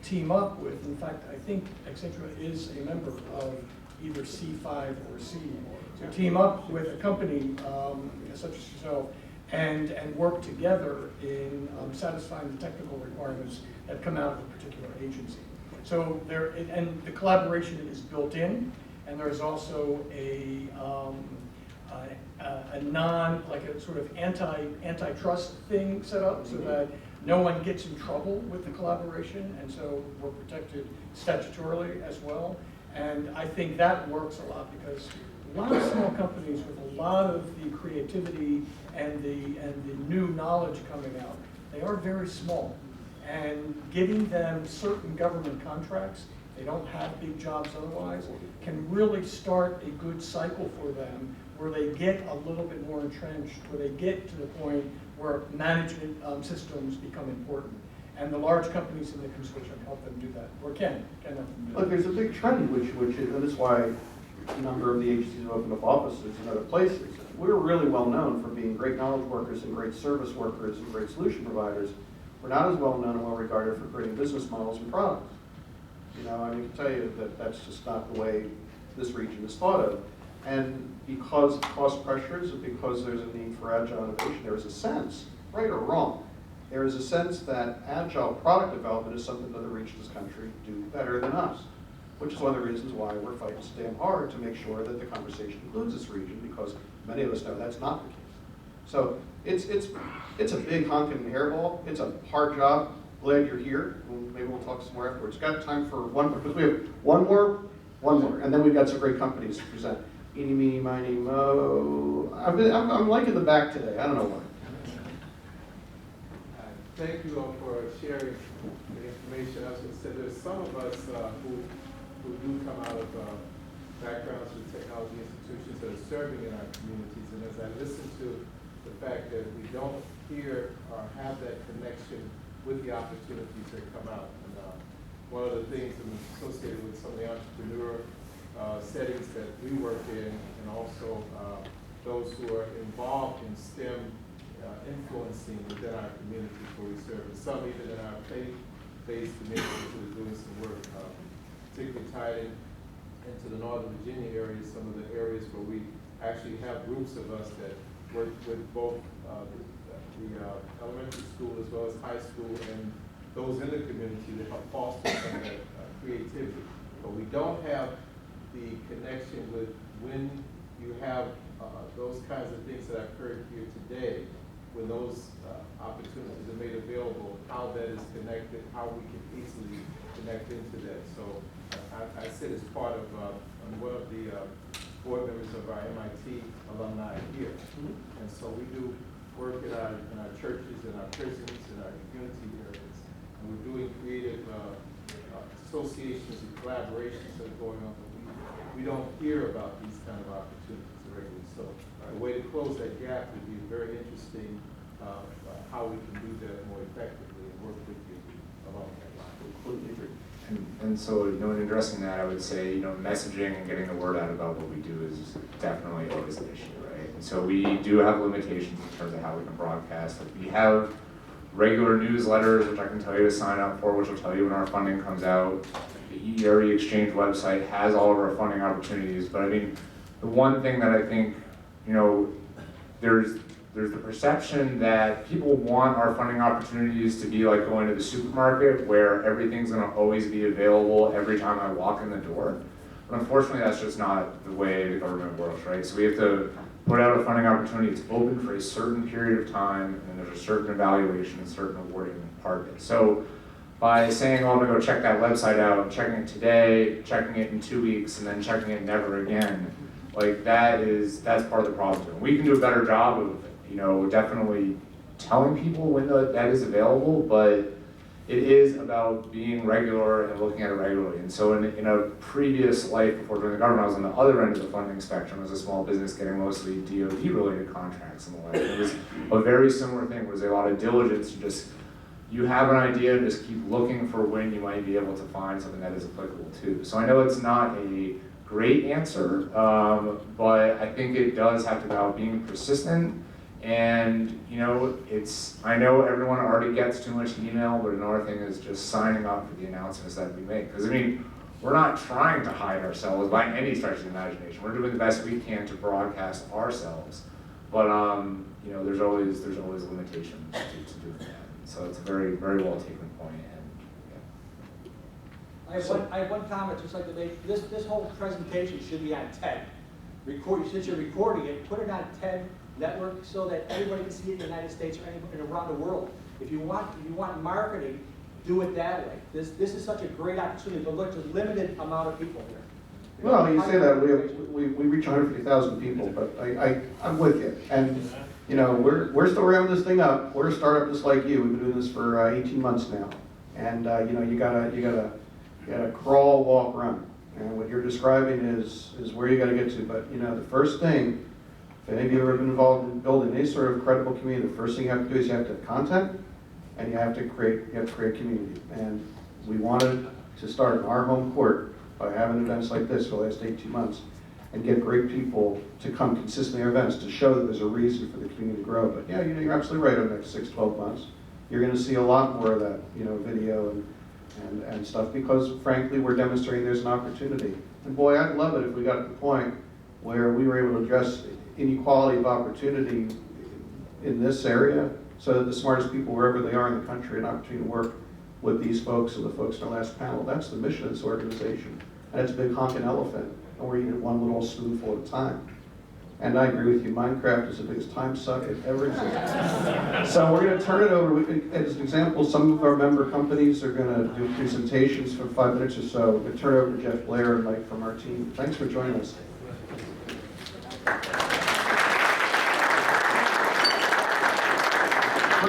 team up with, in fact, I think Accenture is a member of either C5 or C, to team up with a company such as yourself and work together in satisfying the technical requirements that come out of a particular agency. So and the collaboration is built in, and there's also a sort of antitrust thing set up so that no one gets in trouble with the collaboration, and so we're protected statutorily as well. And I think that works a lot because a lot of small companies with a lot of the creativity and the new knowledge coming out, they are very small. And giving them certain government contracts, they don't have big jobs otherwise, can really start a good cycle for them where they get a little bit more entrenched, where they get to the point where management systems become important. And the large companies in the consortium help them do that, or can help them do that. Look, there's a big trend, which is, and that's why a number of the agencies have opened up offices in other places. We're really well known for being great knowledge workers and great service workers and great solution providers. We're not as well known and well regarded for creating business models and products. You know, I can tell you that that's just not the way this region is thought of. And because cost pressures and because there's a need for agile innovation, there is a sense, right or wrong, there is a sense that agile product development is something that the regions of this country do better than us, which is one of the reasons why we're fighting so damn hard to make sure that the conversation includes this region, because many of us know that's not the case. So it's a big honking hairball. It's a hard job. Glad you're here. Maybe we'll talk some more afterwards. Got time for one more, because we have one more, and then we've got some great companies to present. Eeny, meeny, miny, mo. I'm liking the back today. I don't know why. Thank you all for sharing the information. I was going to say there's some of us who do come out of backgrounds with technology institutions that are serving in our communities. And as I listen to the fact that we don't hear or have that connection with the opportunities that come out. And one of the things I'm associated with some of the entrepreneur settings that we work in, and also those who are involved in STEM influencing within our communities where we serve, and some even in our faith-based communities who are doing some work, particularly tied into the Northern Virginia area, some of the areas where we actually have groups of us that work with both the elementary school as well as high school and those in the community to help foster some of that creativity. But we don't have the connection with when you have those kinds of things that occurred here today, when those opportunities are made available, how that is connected, how we can easily connect into that. So I sit as part of I'm one of the board members of our MIT alumni here. And so we do work in our churches, in our prisons, in our community areas. And we're doing creative associations and collaborations that are going on. But we don't hear about these kind of opportunities regularly. So the way to close that gap would be very interesting, how we can do that more effectively and work with you along that line. Completely agree. And so, in addressing that, I would say, messaging and getting the word out about what we do is definitely always an issue, right? And so we do have limitations in terms of how we can broadcast. Like, we have regular newsletters, which I can tell you to sign up for, which will tell you when our funding comes out. The ERE Exchange website has all of our funding opportunities, but I mean, the one thing that I think, there's the perception that people want our funding opportunities to be like going to the supermarket where everything's going to always be available every time I walk in the door. But unfortunately, that's just not the way the government works, right? So we have to put out a funding opportunity. It's open for a certain period of time, and there's a certain evaluation and certain awarding part of it. So by saying, oh, I'm going to go check that website out, checking it today, checking it in 2 weeks, and then checking it never again, like that's part of the problem. We can do a better job of definitely telling people when that is available, but it is about being regular and looking at it regularly. And so in a previous life before joining the government, I was on the other end of the funding spectrum as a small business getting mostly DoD-related contracts and the like. It was a very similar thing. It was a lot of diligence to just, you have an idea and just keep looking for when you might be able to find something that is applicable too. So I know it's not a great answer, but I think it does have to be about being persistent And, you know, I know everyone already gets too much email, but another thing is just signing up for the announcements that we make. Because, I mean, we're not trying to hide ourselves by any stretch of the imagination. We're doing the best we can to broadcast ourselves. But, you know, there's always limitations to doing that. So it's a very, very well taken point. And, yeah. I have one comment just like to make. This whole presentation should be on TED. Since you're recording it, put it on TED network so that everybody can see it in the United States or anywhere around the world. If you want marketing, do it that way. This is such a great opportunity, but look, there's a limited amount of people here. Well, you say that, we reach 150,000 people, but I'm with you. And, you know, we're still ramping this thing up. We're a startup just like you. We've been doing this for 18 months now. And, you know, you gotta crawl, walk, run. And what you're describing is where you gotta get to. But, you know, the first thing, if any of you have ever been involved in building any sort of credible community, the first thing you have to do is you have to have content, and you have to create community. And we wanted to start in our home court by having events like this for the last 18 months and get great people to come consistently to our events to show that there's a reason for the community to grow. But yeah, you know, you're absolutely right. Over the next 6, 12 months, you're going to see a lot more of that, you know, video and stuff, because frankly, we're demonstrating there's an opportunity. And boy, I'd love it if we got to the point where we were able to address inequality of opportunity in this area, so that the smartest people, wherever they are in the country, an opportunity to work with these folks and the folks in our last panel. That's the mission of this organization. And it's a big honking elephant, and we're eating one little spoonful at a time. And I agree with you, Minecraft is the biggest time suck it ever existed. So we're going to turn it over. As an example, some of our member companies are going to do presentations for 5 minutes or so. We're going to turn it over to Jeff Blair and Mike from our team. Thanks for joining us.